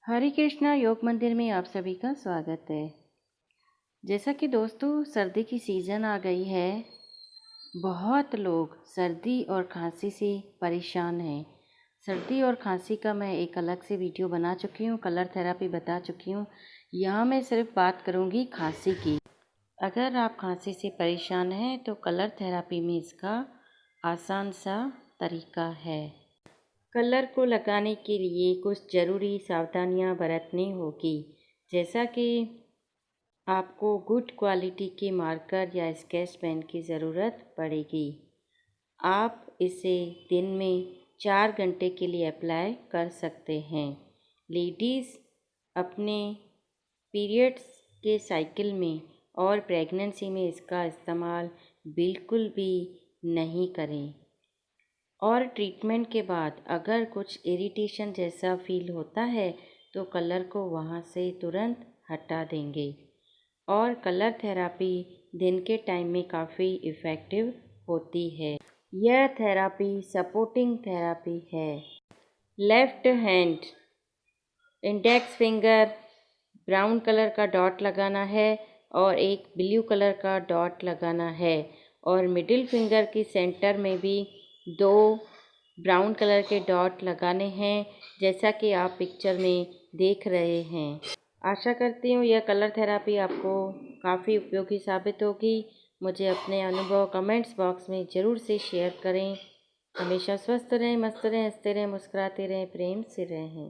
हरे कृष्णा योग मंदिर में आप सभी का स्वागत है। जैसा कि दोस्तों सर्दी की सीज़न आ गई है, बहुत लोग सर्दी और खांसी से परेशान हैं। सर्दी और खांसी का मैं एक अलग से वीडियो बना चुकी हूँ, कलर थेरेपी बता चुकी हूँ। यहाँ मैं सिर्फ बात करूँगी खांसी की। अगर आप खांसी से परेशान हैं तो कलर थेरेपी में इसका आसान सा तरीका है। कलर को लगाने के लिए कुछ ज़रूरी सावधानियां बरतनी होगी, जैसा कि आपको गुड क्वालिटी के मार्कर या स्केच पेन की ज़रूरत पड़ेगी। आप इसे दिन में 4 घंटे के लिए अप्लाई कर सकते हैं। लेडीज़ अपने पीरियड्स के साइकिल में और प्रेगनेंसी में इसका इस्तेमाल बिल्कुल भी नहीं करें। और ट्रीटमेंट के बाद अगर कुछ इरिटेशन जैसा फील होता है तो कलर को वहाँ से तुरंत हटा देंगे। और कलर थेरेपी दिन के टाइम में काफ़ी इफ़ेक्टिव होती है। यह थेरेपी सपोर्टिंग थेरेपी है। Left hand index finger brown colour का डॉट लगाना है और एक ब्लू कलर का डॉट लगाना है, और मिडिल फिंगर की सेंटर में भी 2 ब्राउन कलर के डॉट लगाने हैं, जैसा कि आप पिक्चर में देख रहे हैं। आशा करती हूँ यह कलर थेरेपी आपको काफ़ी उपयोगी साबित होगी। मुझे अपने अनुभव कमेंट्स बॉक्स में ज़रूर से शेयर करें। हमेशा स्वस्थ रहें, मस्त रहें, हंसते रहें, मुस्कुराते रहें, प्रेम से रहें।